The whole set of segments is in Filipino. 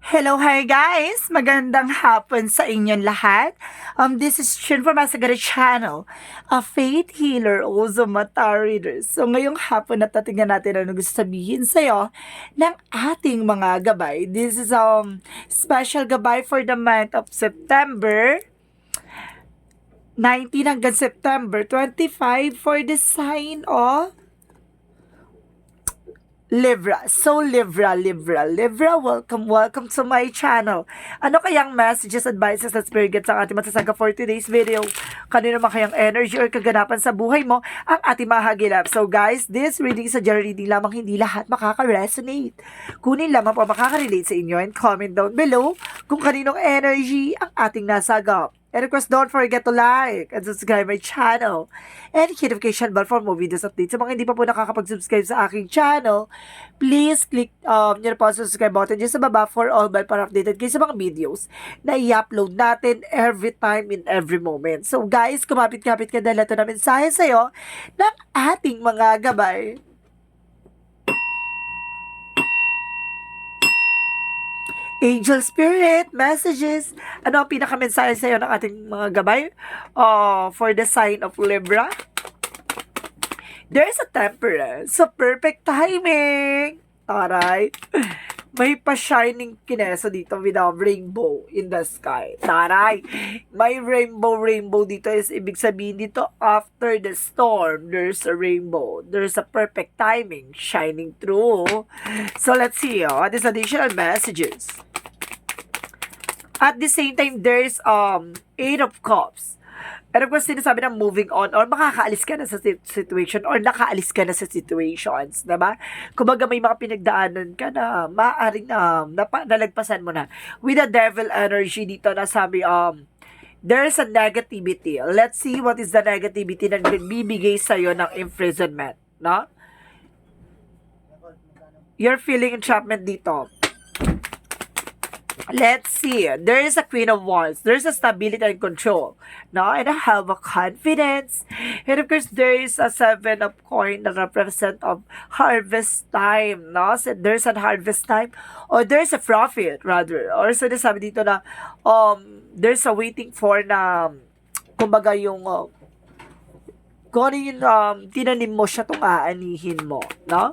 Hello, hi guys! Magandang hapon sa inyong lahat. This is Chin from Asagari Channel, a faith healer, also mata reader. So ngayong hapon natatingnan natin ano gusto sabihin sa'yo ng ating mga gabay. This is special gabay for the month of September 19 hanggang September 25 for the sign of Libra. So, Libra, welcome to my channel. Ano kayang messages, advices, at spirit guides ang ating masasaga for today's video? Kanino man kayang energy or kaganapan sa buhay mo ang ating mahagilap. So, guys, this reading is a general reading lamang, hindi lahat makaka-resonate. Kunin lamang po makaka-relate sa inyo and comment down below kung kaninong energy ang ating nasagap. And of course, don't forget to like and subscribe my channel and hit notification bell for more videos updates. Sa mga hindi pa po nakakapag-subscribe sa aking channel, please click nyo po ang subscribe button dyan sa baba for all bell para updated kayo sa mga videos na i-upload natin every time in every moment. So guys, kumapit-kapit ka dahil ito na mensahe sa'yo ng ating mga gabay. Angel Spirit, messages. Ano ang pinaka-mensahe sa'yo ng ating mga gabay? For the sign of Libra? There's a temperance. So, perfect timing. Taray. May pa-shining kineso dito with a rainbow in the sky. Taray. May rainbow dito is ibig sabihin dito, after the storm, there's a rainbow. There's a perfect timing shining through. So, let's see. What is additional messages? At the same time, there's Eight of Cups. And of course, sinasabi na moving on or makakaalis ka na sa situation or nakaalis ka na sa situations, diba? Kumbaga may mga pinagdaanan ka na maaaring nalagpasan mo na. With the devil energy dito na sabi, there's a negativity. Let's see what is the negativity na bibigay sa'yo ng imprisonment, no? You're feeling entrapment dito. Let's see. There is a Queen of Wands. There's a stability and control. No? And I have a confidence. And of course, there is a Seven of Coin that represent of harvest time. No? So there's a harvest time. Or there's a profit, rather. Or so sabi dito na there's a waiting for na kumbaga yung kung ano yung tinanim mo siya itong aanihin mo. No?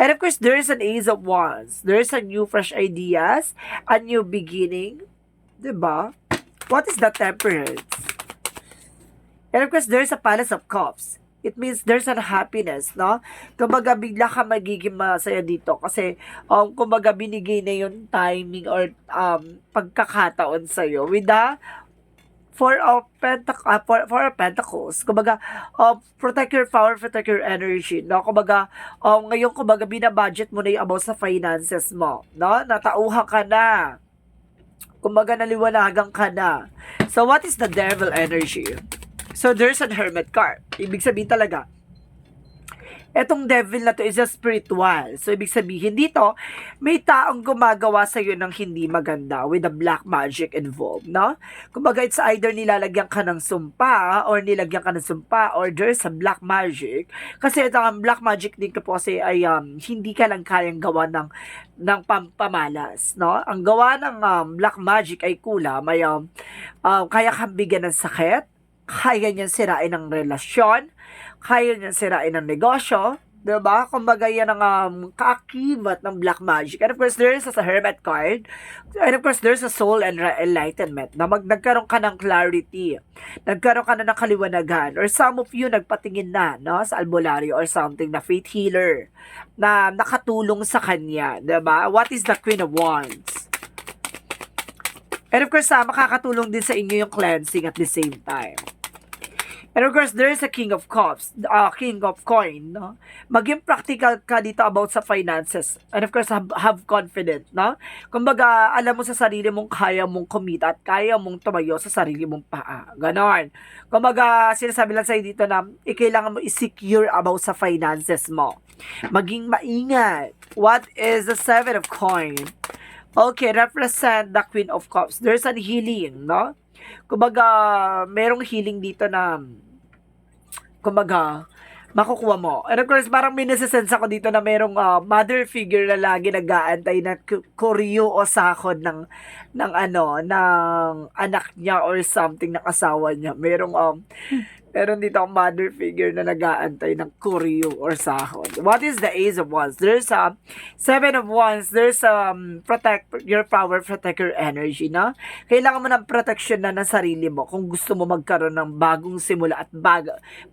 And of course, there is an Ace of Wands. There is a new fresh ideas, a new beginning. Diba? What is the Temperance? And of course, there is a Palace of Cups. It means there's a happiness, no? Kumbaga, bigla ka magiging masaya dito kasi kumbaga, binigay na yung timing or pagkakataon sa'yo with the Four of Pentacles. Kumbaga, protect your power, protect your energy. No? Kumbaga, ngayon, kumbaga, binabudget mo na yung about sa finances mo. No? Natauhan ka na. Kumbaga, naliwanagan ka na. So, what is the devil energy? So, there's a hermit card. Ibig sabihin talaga, etong devil na to is a spiritual. So, ibig sabihin dito, may taong gumagawa sa'yo ng hindi maganda with the black magic involved, no? Kumbaga, it's either nilalagyan ka ng sumpa or nilagyan ka ng sumpa or there's a black magic. Kasi itong black magic din po kasi ay hindi ka lang kayang gawa ng pampamalas, no? Ang gawa ng black magic ay kula, may kaya kang bigyan ng sakit, kaya niyan sirain ng relasyon, kaya niyan sirain ng negosyo, diba? Kumbaga yan ang kaakibat ng black magic. And of course, there's a hermit card. And of course, there's a soul and enlightenment na nagkaroon ka ng clarity. Nagkaroon ka na ng kaliwanagan. Or some of you nagpatingin na, no? Sa albularyo or something na faith healer na nakatulong sa kanya, diba? What is the Queen of Wands? And of course, makakatulong din sa inyo yung cleansing at the same time. And of course, there is a King of Cups, King of Coin, no? Maging practical ka dito about sa finances. And of course, have confidence, no? Kumbaga, alam mo sa sarili mong kaya mong kumita at kaya mong tumayo sa sarili mong paa. Ganon. Kumbaga, sinasabi lang sa'yo dito na kailangan mo i-secure about sa finances mo. Maging maingat. What is the Seven of Coin? Okay, represent the Queen of Cups. There's a healing, no? Kumbaga, merong healing dito na kumbaga, makukuha mo. And of course, parang may nasa-sense ako dito na merong mother figure na lagi nag-aantay na kuryo o sakod ng ano, ng anak niya or something ng asawa niya. Meron dito ang mother figure na nag-aantay ng kuryo or sahod. What is the Ace of Wands? There's a Seven of Wands. There's protect your power, protect your energy, no? Kailangan mo ng protection na ng sarili mo kung gusto mo magkaroon ng bagong simula at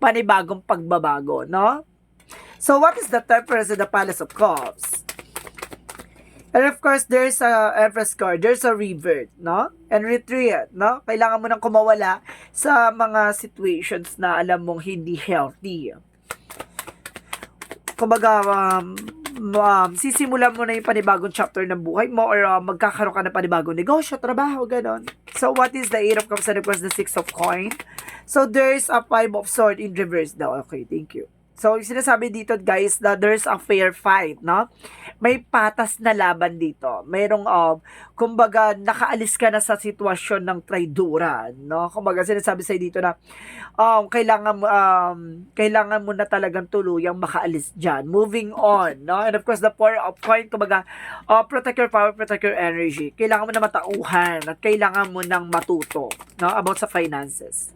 panibagong pagbabago, no? So, what is the Temperance of the Palace of Cups? And of course, there's a Empress card, there's a revert, no? And retreat, no? Kailangan mo nang kumawala sa mga situations na alam mong hindi healthy. Kumbaga, sisimulan mo na yung panibagong chapter ng buhay mo or magkakaroon ka ng panibagong negosyo, trabaho, ganon. So, what is the Eight of Cups and of course the Six of Coins? So, there's a Five of Swords in reverse daw. Okay, thank you. So, sinasabi dito, guys, na there's a fair fight, no? May patas na laban dito. Mayroong, kumbaga, nakaalis ka na sa sitwasyon ng traiduran, no? Kumbaga, sinasabi sa'yo dito na, kailangan mo na talagang tuluyang makaalis dyan. Moving on, no? And of course, the Four of Coins, kumbaga, protect your power, protect your energy. Kailangan mo na matauhan at kailangan mo nang matuto, no? About sa finances.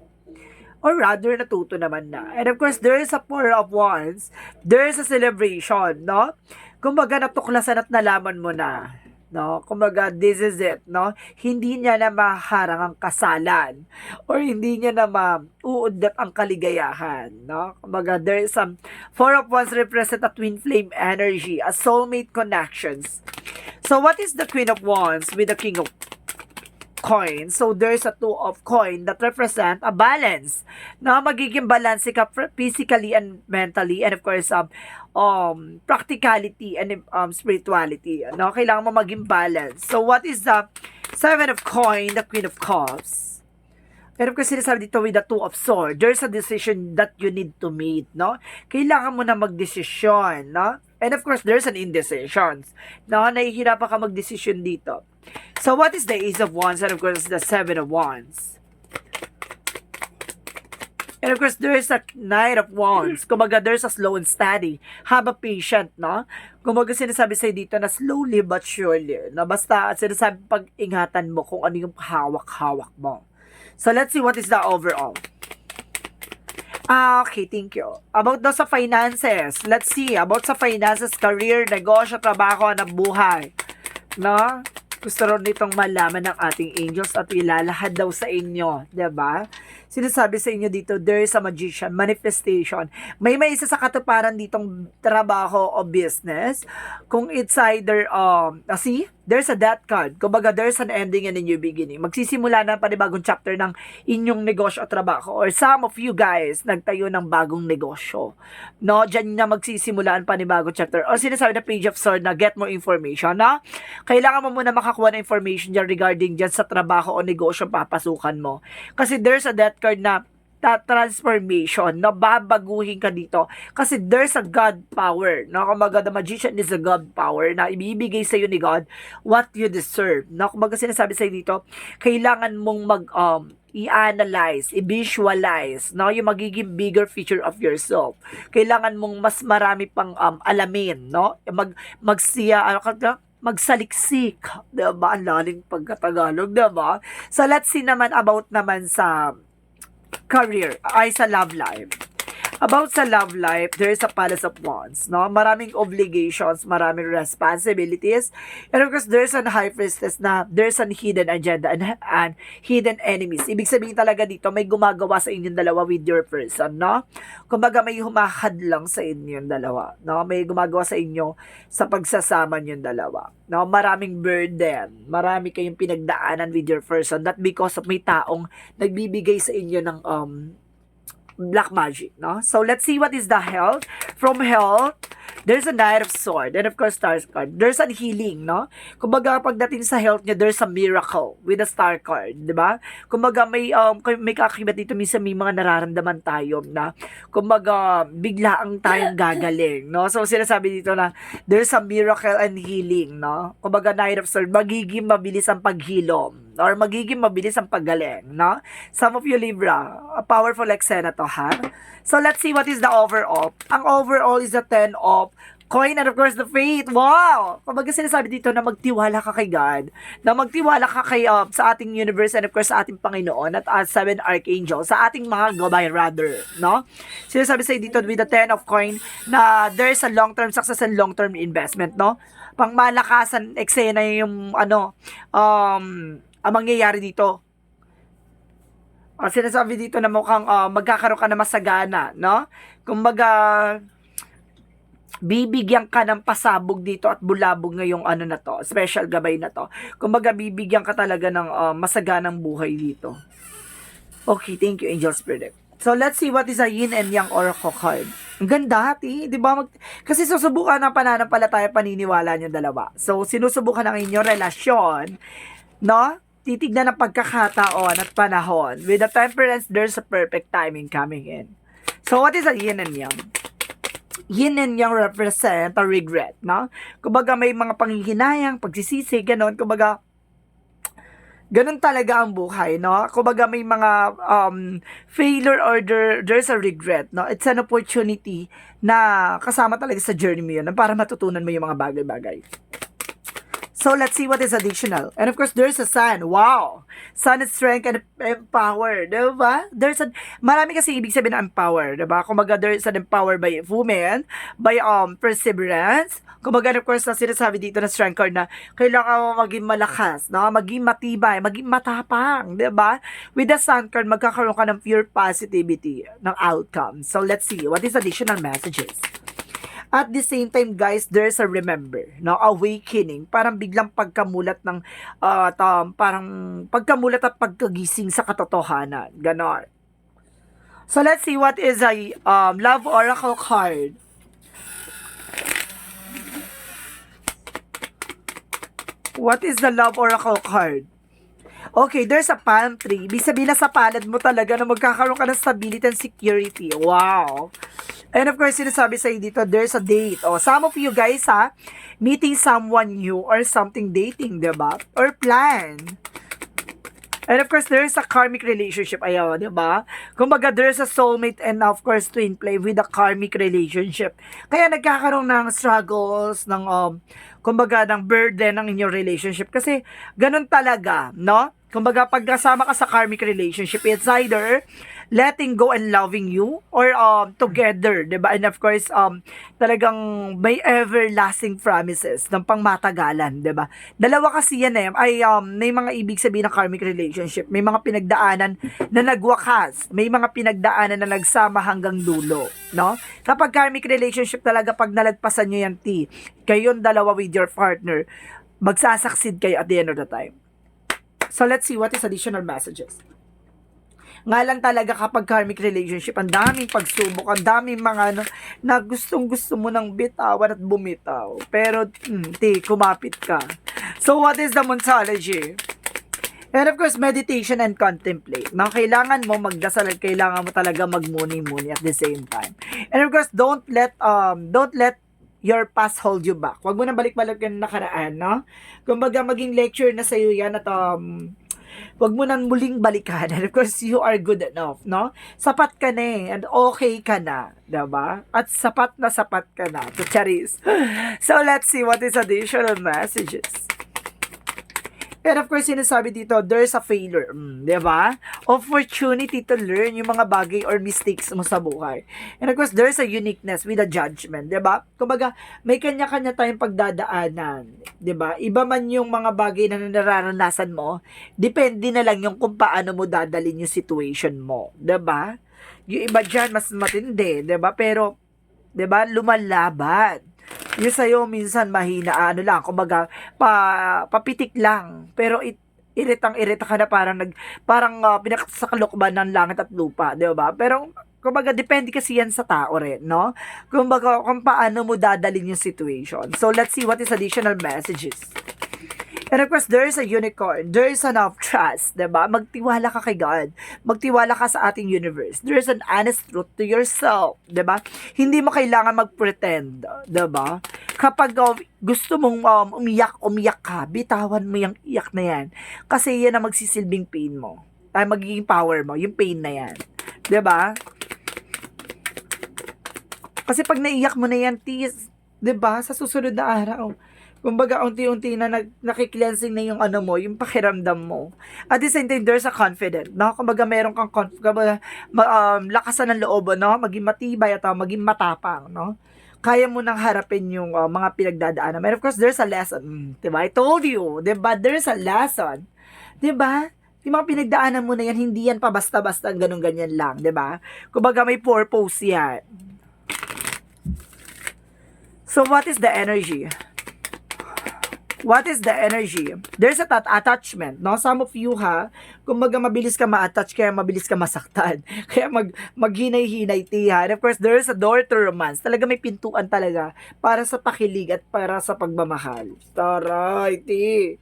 Or rather, natuto naman na. And of course, there is a Four of Wands. There is a celebration, no? Kumbaga, natuklasan at nalaman mo na, no? Kumbaga, this is it, no? Hindi niya na maharang ang kasalan or hindi niya na mauundat ang kaligayahan, no? Kumbaga, there is some Four of Wands represent a twin flame energy, a soulmate connections. So, what is the Queen of Wands with the King of Coin? So, there's a Two of Coin that represent a balance. Na magiging balance ka physically and mentally and of course, practicality and spirituality. No? Kailangan mo maging balance. So, what is the Seven of Coin, the Queen of Cups? Pero kasi sinasabi dito with the Two of Swords, there's a decision that you need to make, no? Kailangan mo na magdesisyon, no? And of course, there's an indecision. No? Nahihirapan ka magdesisyon dito. So, what is the Ace of Wands and of course the Seven of Wands? And of course, there is a Knight of Wands. Kumbaga, there's a slow and steady. Have a patient, no? Kumbaga, sinasabi sa'yo dito na slowly but surely. Na basta, sinasabi pag-ingatan mo kung ano yung hawak-hawak mo. So, let's see what is the overall. Okay, thank you. About daw sa finances. Let's see. About sa finances, career, negosyo, trabaho, na buhay. No? Gusto rin nitong malaman ng ating angels at ilalahad daw sa inyo. Diba? Sinasabi sa inyo dito, there is a magician, manifestation. May isa sa katuparan ditong trabaho o business. Kung it's either, see? There's a death card. Kumbaga, there's an ending and a new beginning. Magsisimula na panibagong chapter ng inyong negosyo o trabaho. Or some of you guys, nagtayo ng bagong negosyo. No? Diyan na magsisimula ang panibagong chapter. O sinasabi na Page of Swords na get more information. No? Kailangan mo muna makakuha ng information dyan regarding dyan sa trabaho o negosyo papasukan mo. Kasi there's a death card na transformation, no? Babaguhin ka dito. Kasi there's a God power, no? Kumbaga, the magician is a God power na ibibigay sa iyo ni God what you deserve, no? Kumbaga, sinasabi sa iyo dito, kailangan mong i-analyze, i-visualize, no? Yung magiging bigger feature of yourself. Kailangan mong mas marami pang alamin, no? Magsaliksik, diba? Ang laling pagkatagalog, diba? So, let's see naman about naman sa career, ay sa love life. About sa love life, there is a Palace of Wands, no? Maraming obligations, maraming responsibilities. And of course, there's an High Priestess na there's an hidden agenda and hidden enemies. Ibig sabihin talaga dito, may gumagawa sa inyong dalawa with your person, no? Kumbaga, may humahad lang sa inyong dalawa, no? May gumagawa sa inyo sa pagsasama ninyong dalawa, no? Maraming burden, marami kayong pinagdaanan with your person that because of may taong nagbibigay sa inyo ng black magic, no? So, let's see what is the health. From health, there's a Knight of Swords. And of course, Star card. There's a healing, no? Kumbaga, pagdating sa health niya, there's a miracle with a Star card, di ba? Kumbaga, may kakibat dito, minsan may mga nararamdaman tayo na, kumbaga, biglaang tayong gagaling, no? So, sinasabi dito na, there's a miracle and healing, no? Kumbaga, Knight of Swords, magiging mabilis ang paghilom. or magiging mabilis ang paggaling, no? Some of you Libra, a powerful eksena to, ha? So let's see what is the overall. Ang overall is the 10 of coin and of course the faith. Wow! Kumbaga sinasabi dito na magtiwala ka kay God, na magtiwala ka kay sa ating universe and of course sa ating Panginoon at 7 archangels, sa ating mga gabay rather, no? Sinasabi sa dito with the 10 of coin na there's a long-term success and long-term investment, no? Pangmalakasan eksena yung ang mangyayari dito. Sinasabi dito na mukhang magkakaroon ka na masagana, no? Kumbaga bibigyan ka ng pasabog dito at bulabog ngayong ano na to, special gabay na to. Kumbaga bibigyan ka talaga ng masaganang buhay dito. Okay, thank you Angel Spirit. So let's see what is a yin and yang oracle card. Ang ganda, di ba? Kasi susubukan ng pananampalataya paniniwala niyo dalawa. So sinusubukan ng inyong relasyon, no? Titignan ng pagkakataon at panahon. With the temperance, there's a perfect timing coming in. So what is a yin and yang? Yin and yang represent a regret, no? Kumbaga may mga panghihinayang, pagsisisi, ganon. Kumbaga, ganon talaga ang buhay, no? Kumbaga may mga failure or there's a regret, no? It's an opportunity na kasama talaga sa journey mo yun para matutunan mo yung mga bagay-bagay. So, let's see what is additional. And of course, there's a sun. Wow! Sun is strength and empower. Diba? Marami kasi ibig sabihin ng empower. Diba? Kumbaga, there's an empower by women, by perseverance. Kumbaga, of course, na sinasabi dito na strength card na kailangan mo maging malakas, no? Maging matibay, maging matapang. Diba? With the sun card, magkakaroon ka ng pure positivity ng outcome. So, let's see. What is additional messages? At the same time, guys, there's a remember, no? Awakening, parang biglang pagkamulat ng, parang pagkamulat at pagkagising sa katotohanan. Ganon. So, let's see what is a love oracle card. What is the love oracle card? Okay, there's a palm tree. Ibig sabihin na sa palad mo talaga na magkakaroon ka ng stability and security. Wow! And of course, sinasabi sa'yo dito, there's a date. Some of you guys, meeting someone new or something dating, diba? Or plan. And of course, there's a karmic relationship. Ayaw, diba? Kumbaga, there's a soulmate and of course, twin flame with a karmic relationship. Kaya nagkakaroon ng struggles, ng, kumbaga, ng burden ng inyong relationship. Kasi, ganun talaga, no? Kumbaga, pag kasama ka sa karmic relationship, it's either letting go and loving you or together, diba? And of course, talagang may everlasting promises ng pangmatagalan, diba? Dalawa kasi yan ay may mga ibig sabihin ng karmic relationship. May mga pinagdaanan na nagwakas. May mga pinagdaanan na nagsama hanggang dulo, no? Kapag karmic relationship talaga, pag nalagpasan nyo yan, kayong dalawa with your partner, magsasucceed kayo at the end of the time. So, let's see what is additional messages. Nga lang talaga kapag karmic relationship, ang daming pagsubok, ang daming mga na gustong-gusto mo ng bitawan at bumitaw. Pero, kumapit ka. So, what is the Moonology? And of course, meditation and contemplate. Na kailangan mo magdasal at kailangan mo talaga magmuni-muni at the same time. And of course, don't let your past hold you back. Huwag mo na balik-balik yung nakaraan, no? Kumbaga, maging lecture na sa'yo yan at huwag mo nang muling balikan. And of course, you are good enough, no? Sapat ka na and okay ka na, diba? At sapat ka na. To Charis. So, let's see what is additional messages. And of course, sinasabi dito, there's a failure. Diba? Opportunity to learn yung mga bagay or mistakes mo sa buhay. And of course, there's a uniqueness with a judgment. Diba? Kumbaga, may kanya-kanya tayong pagdadaanan. Diba? Iba man yung mga bagay na nararanasan mo, depende na lang yung kung paano mo dadalhin yung situation mo. Diba? Yung iba dyan, mas matindi. Diba? Pero, diba? Lumalaban. Yung sa'yo minsan mahina, kumbaga, papitik lang. Pero iritang-irita ka na parang pinakasakalokban ng langit at lupa, di ba? Pero, kumbaga, depende kasi yan sa tao rin, no? Kumbaga, kung paano mo dadalhin yung situation. So, let's see what is additional messages. And of course, there is a unicorn. There is enough trust, diba? Magtiwala ka kay God. Magtiwala ka sa ating universe. There is an honest truth to yourself, diba? Hindi mo kailangan mag-pretend, diba? Kapag gusto mong umiyak ka, bitawan mo yung iyak na yan. Kasi yan ang magsisilbing pain mo. Ay, magiging power mo, yung pain na yan. Diba? Kasi pag naiyak mo na yan, tis, diba? Sa susunod na araw, kumbaga, unti-unti na nakikleansing na yung mo, yung pakiramdam mo. At the same time, there's a confident, no? Kumbaga, meron kang lakasan ng loob, no? Maging matibay at maging matapang, no? Kaya mo nang harapin yung mga pinagdadaanan. And of course, there's a lesson. Diba? I told you, diba? There's a lesson. Diba? Yung mga pinagdaanan mo na yan, hindi yan pa basta-basta ganun-ganyan lang. Diba? Kumbaga, may purpose yan. So, what is the energy? What is the energy? There's a attachment, no? Some of you, kumbaga mabilis ka ma-attach, kaya mabilis ka masaktan. Kaya maghinay-hinay, tiha. And of course, there's a door to romance. Talaga may pintuan talaga para sa pakilig at para sa pagmamahal. Taray, ti.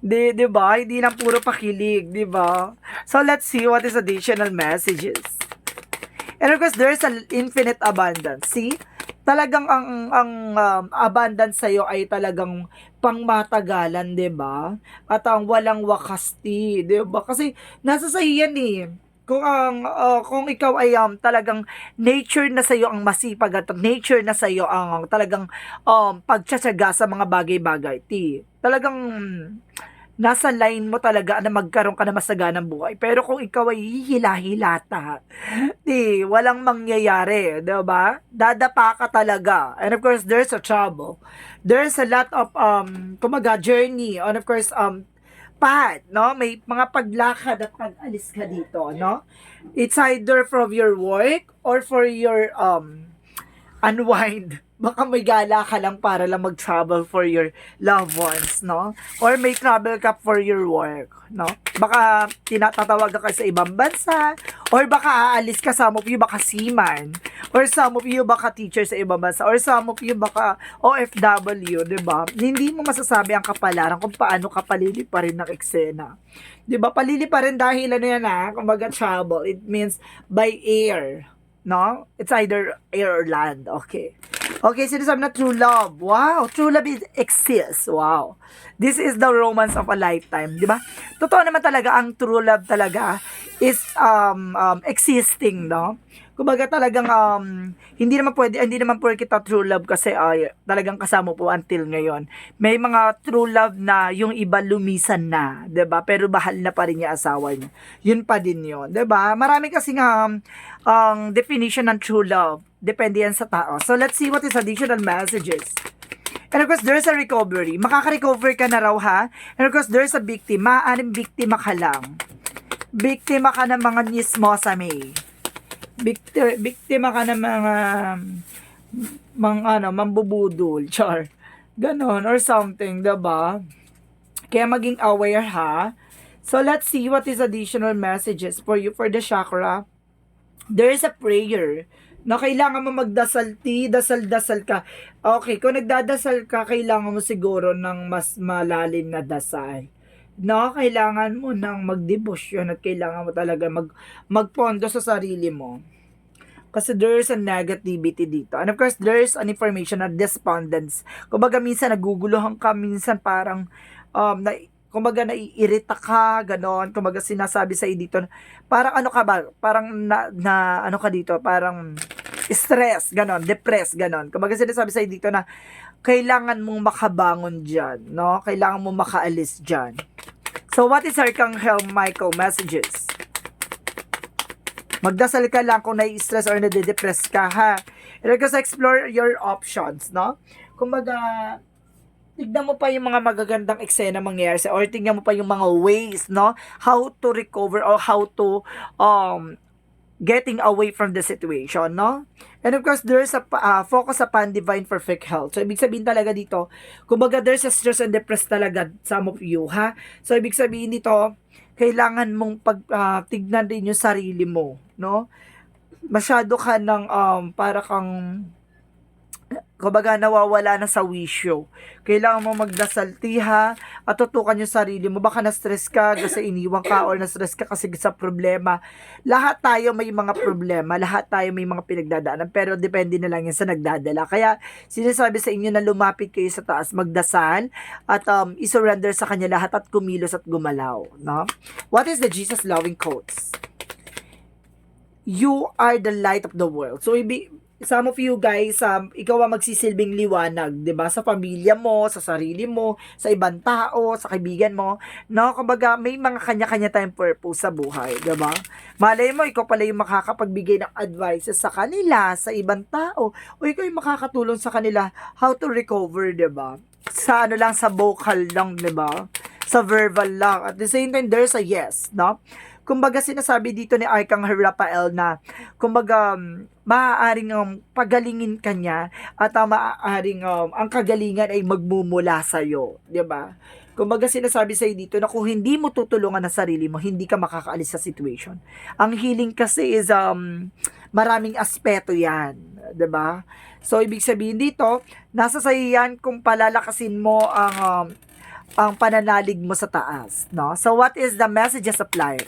Di ba? Hindi lang puro pakilig, di ba? So, let's see what is additional messages. And of course, there's an infinite abundance. See? Talagang ang abundance sa'yo ay talagang pangmatagalan, 'di ba? At ang walang wakas, 'di ba? Kasi nasa sa yan eh. Kung ikaw ay talagang nature na sa'yo ang masipag at nature na sa'yo ang talagang pagtsatsaga sa mga bagay-bagay, talagang nasa line mo talaga na magkaroon ka na masaganang buhay. Pero kung ikaw ay hihila-hilata, walang mangyayari, di ba? Dadapa ka talaga. And of course, there's a trouble. There's a lot of, journey. And of course, path, no? May mga paglakad at pag-alis ka dito, no? It's either from your work or for your, unwind. Baka may gala ka lang para lang mag-travel for your loved ones, no? Or may travel ka for your work, no? Baka tinatawagan ka sa ibang bansa, or baka aalis ka, some of you baka seaman, or some of you baka teacher sa ibang bansa, or some of you baka OFW, di ba? Hindi mo masasabi ang kapalaran kung paano ka paliliparin ng eksena. Di ba? Paliliparin dahil yan kumbaga travel, it means by air. No? It's either air or land. Okay. Okay, sinasabi na true love. Wow, true love exists. Wow. This is the romance of a lifetime, di ba? Totoo naman talaga ang true love talaga is existing, no? Kumbaga talagang hindi naman kita true love kasi talagang kasama po until ngayon. May mga true love na yung iba lumisan na, 'di ba? Pero bahal na pa rin yung asawa niya. Yun pa din 'yon, 'di ba? Marami kasi ang definition ng true love. Depende yan sa tao. So let's see what is additional messages. And of course, there's a recovery. Makaka-recover ka na raw, ha? And of course, there's a victim. Maaaring biktima ka lang. Biktima ka ng mga nismosame. Biktima ka ng mga mambubudol, char. Ganon, or something, diba? Kaya maging aware, ha? So, let's see what is additional messages for you for the chakra. There is a prayer na kailangan mo magdasal, dasal-dasal ka. Okay, kung nagdadasal ka, kailangan mo siguro ng mas malalim na dasal. No, kailangan mo nang magdebosyon at kailangan mo talaga magpondo sa sarili mo. Kasi there's a negativity dito. And of course, there's an information na despondence. Kumbaga minsan naguguluhan ka, minsan parang kumbaga naiirita ka, ganon. Kumbaga sinasabi sa dito, parang ano ka ba? Parang ano ka dito? Parang stress, ganon, depressed, ganon. Kumbaga sinasabi sa dito na kailangan mong makabangon dyan, no? Kailangan mong makaalis dyan. So, what is Archangel Michael messages? Magdasal ka lang kung nai-stress or nade-depress ka, ha? And because explore your options, no? Kumbaga, tignan mo pa yung mga magagandang eksena mangyayari sa, or tignan mo pa yung mga ways, no? How to recover or how to getting away from the situation, no? And of course, there's a focus upon divine perfect health. So, ibig sabihin talaga dito, kumbaga there's a stress and depressed talaga some of you, ha? So, ibig sabihin dito, kailangan mong tignan din yung sarili mo, no? Masyado ka ng para kang kumbaga nawawala na sa wisyo. Kailangan mo magdasal, tiha, at tutukan yung sarili mo. Baka na-stress ka kasi iniwan ka or na-stress ka kasi sa problema. Lahat tayo may mga problema, lahat tayo may mga pinagdadaanan, pero depende na lang yan sa nagdadala. Kaya sinasabi sa inyo na lumapit kayo sa taas, magdasal, at isurrender sa kanya lahat at kumilos at gumalaw. No? What is the Jesus loving quotes? You are the light of the world. So, some of you guys, ikaw ang magsisilbing liwanag, 'di ba? Sa pamilya mo, sa sarili mo, sa ibang tao, sa kaibigan mo, no? Kumbaga, may mga kanya-kanya tayong purpose sa buhay, 'di ba? Malay mo, ikaw pala yung makakapagbigay ng advices sa kanila, sa ibang tao, o ikaw yung makakatulong sa kanila how to recover, 'di ba? Sa ano lang, sa vocal lang, 'di ba? Sa verbal lang. At the same time, there's a yes, no? Kumbaga sinasabi dito ni Archangel Raphael na kumbaga maaaring pagalingin ka niya at maaaring ang kagalingan ay magmumula sa iyo, 'di ba? Kumbaga sinasabi sa dito na kung hindi mo tutulungan ang sarili mo, hindi ka makakaalis sa situation. Ang healing kasi is maraming aspeto 'yan, 'di ba? So ibig sabihin dito, nasa sa yan kung palalakasin mo ang pananalig mo sa taas, no? So what is the messages of life?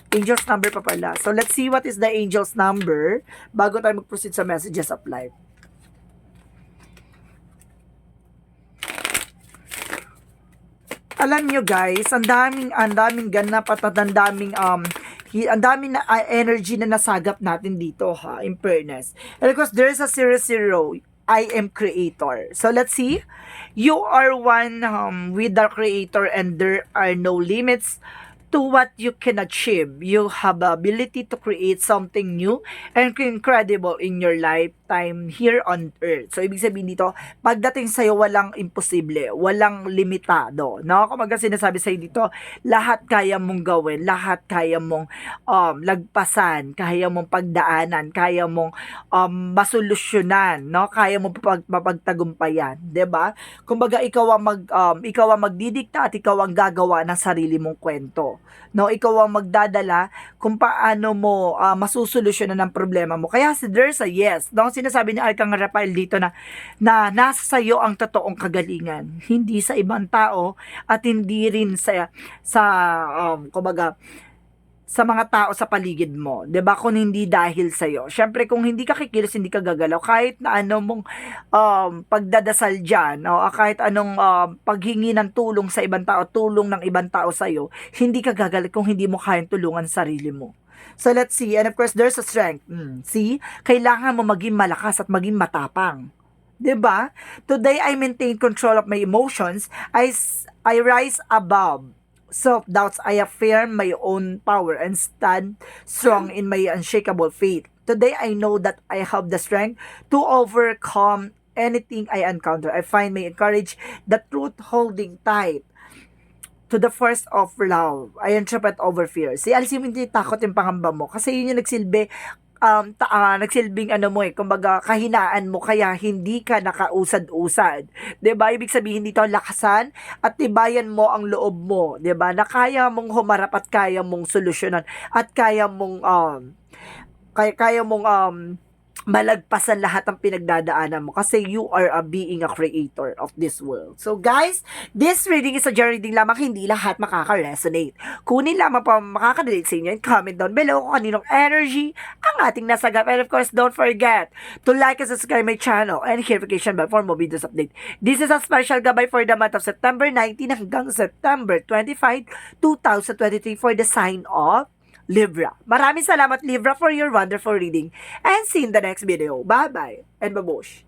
Angel's number pa pala. So, let's see what is the angel's number bago tayo mag-proceed sa messages of life. Alam nyo guys, ang daming ganap at ang daming na energy na nasagap natin dito ha, in fairness. And of course, there is a 0, I am creator. So, let's see. You are one with the creator and there are no limits to what you can achieve. You have the ability to create something new and incredible in your lifetime here on earth. So, ibig sabihin dito, pagdating sa'yo, walang imposible, walang limitado. No? Kung sinasabi sa'yo dito, lahat kaya mong gawin, lahat kaya mong lagpasan, kaya mong pagdaanan, kaya mong masolusyonan, no? Kaya mong mapagtagumpayan, 'di ba? Kumbaga ikaw ang magdidikta at ikaw ang gagawa ng sarili mong kwento. No, ikaw ang magdadala kung paano mo masusolusyonan ang problema mo. Kaya there's a yes. No, sinasabi ni Archangel Raphael dito na nasa sa iyo ang totoong kagalingan, hindi sa ibang tao at hindi rin kumbaga sa mga tao sa paligid mo, 'di ba? Kung hindi dahil sa iyo. Syempre kung hindi ka kikilos, hindi ka gagalaw kahit na ano mong pagdadasal diyan, o kahit anong paghingi ng tulong sa ibang tao, tulong ng ibang tao sa iyo, hindi ka gagalaw kung hindi mo kayang tulungan sarili mo. So let's see, and of course there's a strength. See? Kailangan mo maging malakas at maging matapang. 'Di ba? Today I maintain control of my emotions. I rise above self-doubts. I affirm my own power and stand strong in my unshakable faith. Today, I know that I have the strength to overcome anything I encounter. I find my courage, the truth holding tight to the first of love. I interpret over fear. Si alisin mo hindi takot yung pangamba mo. Kasi yun yung nagsilbing kumbaga kahinaan mo kaya hindi ka nakausad-usad. 'Di ba? Ibig sabihin dito lakasan at tibayan mo ang loob mo, 'di ba? Na kaya mong humarap at kaya mong solusyonan at kaya mong malagpasan lahat ng pinagdadaanan mo kasi you are being a creator of this world. So guys, this reading is a general reading lamang, hindi lahat makaka-resonate. Kunin lamang pa makaka-relate sa inyo and comment down below kung kaninong energy ang ating nasagap. And of course, don't forget to like and subscribe my channel and notification bell for more videos update. This is a special gabay for the month of September 19 hanggang September 25, 2023 for the sign of Libra. Maraming salamat Libra for your wonderful reading and see you in the next video. Bye-bye and babush!